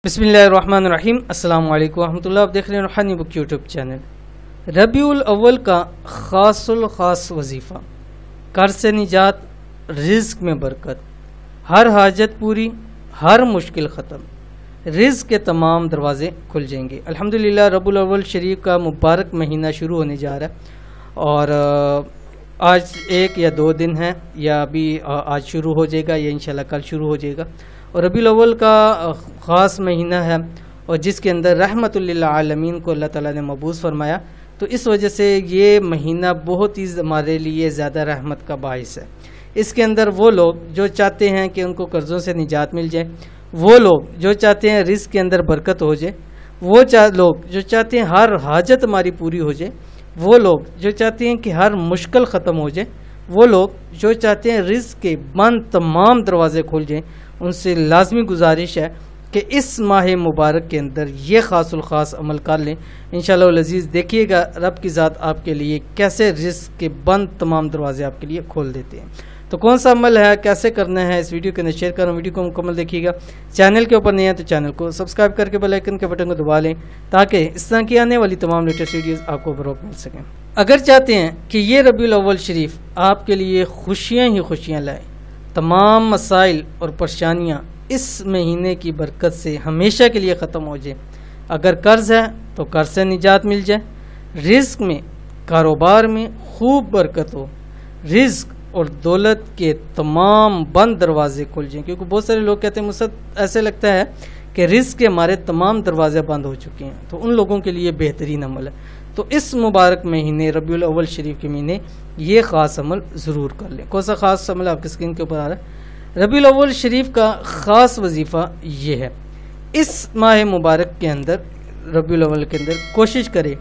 بسم اللہ الرحمن الرحیم۔ السلام علیکم ورحمۃ اللہ۔ آپ دیکھ رہے ہیں روحانی بک یوٹیوب چینل۔ ربیع الاول کا خاص الخاص وظیفہ، قرض سے نجات، رزق میں برکت، ہر حاجت پوری، ہر مشکل ختم، رزق کے تمام دروازے کھل جائیں گے۔ الحمدللہ ربیع الاول شریف کا مبارک مہینہ شروع ہونے جا رہا ہے، اور آج ایک یا دو دن ہے، یا ابھی آج شروع ہو جائے گا، یا انشاءاللہ کل شروع ہو جائے گا۔ اور ربیع الاول کا خاص مہینہ ہے، اور جس کے اندر رحمت للعالمین کو اللہ تعالیٰ نے مبعوث فرمایا، تو اس وجہ سے یہ مہینہ بہت ہی ہمارے لیے زیادہ رحمت کا باعث ہے۔ اس کے اندر وہ لوگ جو چاہتے ہیں کہ ان کو قرضوں سے نجات مل جائے، وہ لوگ جو چاہتے ہیں رزق کے اندر برکت ہو جائے، وہ لوگ جو چاہتے ہیں ہر حاجت ہماری پوری ہو جائے، وہ لوگ جو چاہتے ہیں کہ ہر مشکل ختم ہو جائے، وہ لوگ جو چاہتے ہیں رزق کے بند تمام دروازے کھل جائیں، ان سے لازمی گزارش ہے کہ اس ماہ مبارک کے اندر یہ خاص الخاص عمل کر لیں۔ انشاءاللہ العزیز دیکھیے گا رب کی ذات آپ کے لیے کیسے رزق کے بند تمام دروازے آپ کے لیے کھول دیتے ہیں۔ تو کون سا عمل ہے، کیسے کرنا ہے، اس ویڈیو کے اندر شیئر کروں، ویڈیو کو مکمل دیکھیے گا۔ چینل کے اوپر نہیں ہے تو چینل کو سبسکرائب کر کے بیل آئیکن کے بٹن کو دبا لیں، تاکہ اس طرح کی آنے والی تمام لیٹسٹ ویڈیوز آپ کو بروقت مل سکیں۔ اگر چاہتے ہیں کہ یہ ربیع الاول شریف آپ کے لیے خوشیاں ہی خوشیاں لائے، تمام مسائل اور پریشانیاں اس مہینے کی برکت سے ہمیشہ کے لیے ختم ہو جائے، اگر قرض ہے تو قرض سے نجات مل جائے، رزق میں کاروبار میں خوب برکت ہو، رزق اور دولت کے تمام بند دروازے کھل جائیں، کیونکہ بہت سارے لوگ کہتے ہیں مجھ سے ایسے لگتا ہے کہ رزق کے ہمارے تمام دروازے بند ہو چکے ہیں، تو ان لوگوں کے لیے بہترین عمل ہے۔ تو اس مبارک مہینے ربیع الاول شریف کے مہینے یہ خاص عمل ضرور کر لیں۔ کون سا خاص عمل آپ کی اسکرین کے اوپر آ رہا ہے؟ ربیع الاول شریف کا خاص وظیفہ یہ ہے، اس ماہ مبارک کے اندر ربیع الاول کے اندر کوشش کرے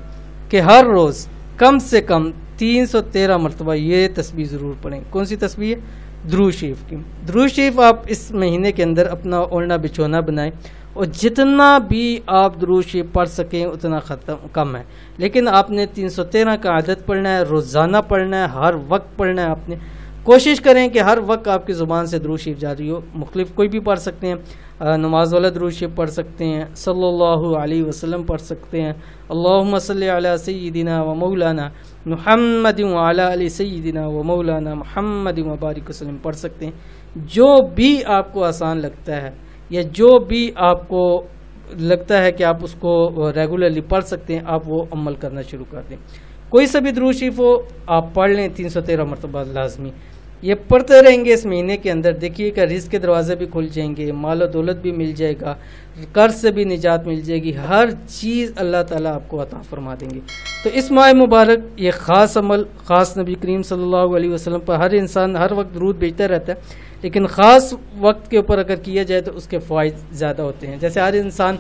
کہ ہر روز کم سے کم 313 مرتبہ یہ تسبیح ضرور پڑھیں۔ کون سی تسبیح ہے؟ درود شریف کی۔ درود شریف آپ اس مہینے کے اندر اپنا اوڑھنا بچھونا بنائیں، اور جتنا بھی آپ درود شریف پڑھ سکیں اتنا کم ہے، لیکن آپ نے 313 کا عدد پڑھنا ہے، روزانہ پڑھنا ہے، ہر وقت پڑھنا ہے۔ آپ نے کوشش کریں کہ ہر وقت آپ کی زبان سے درود شریف جاری ہو، مختلف کوئی بھی پڑھ سکتے ہیں، نماز والا درود شریف پڑھ سکتے ہیں، صلی اللہ علیہ وسلم پڑھ سکتے ہیں، اللہم صلی علی سیدنا و مولانا محمد وعلی علی سیدنا و مولانا محمد وبارک وسلم پڑھ سکتے ہیں۔ جو بھی آپ کو آسان لگتا ہے، یا جو بھی آپ کو لگتا ہے کہ آپ اس کو ریگولرلی پڑھ سکتے ہیں، آپ وہ عمل کرنا شروع کر دیں۔ کوئی سا بھی درود شریف ہو آپ پڑھ لیں، 313 مرتبہ لازمی۔ یہ پڑھتے رہیں گے اس مہینے کے اندر، دیکھیے کہ رزق کے دروازے بھی کھل جائیں گے، مال و دولت بھی مل جائے گا، قرض سے بھی نجات مل جائے گی، ہر چیز اللہ تعالیٰ آپ کو عطا فرما دیں گے۔ تو اس ماہ مبارک یہ خاص عمل، خاص نبی کریم صلی اللہ علیہ وسلم پر ہر انسان ہر وقت درود بھیجتا رہتا ہے، لیکن خاص وقت کے اوپر اگر کیا جائے تو اس کے فوائد زیادہ ہوتے ہیں۔ جیسے ہر انسان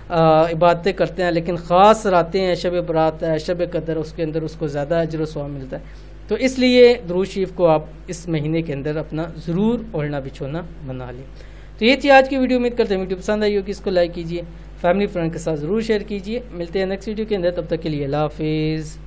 عبادتیں کرتے ہیں، لیکن خاص راتیں ہیں، شب برات ہے، شب قدر، اس کے اندر اس کو زیادہ اجر و ثواب ملتا ہے۔ تو اس لیے درود شریف کو آپ اس مہینے کے اندر اپنا ضرور اوڑھنا بچھونا بنا لیں۔ تو یہ تھی آج کی ویڈیو، امید کرتے ہیں ویڈیو پسند آئی ہوگی، اس کو لائک کیجیے، فیملی فرینڈ کے ساتھ ضرور شیئر کیجیے۔ ملتے ہیں نیکسٹ ویڈیو کے اندر، تب تک کے لیے اللہ حافظ۔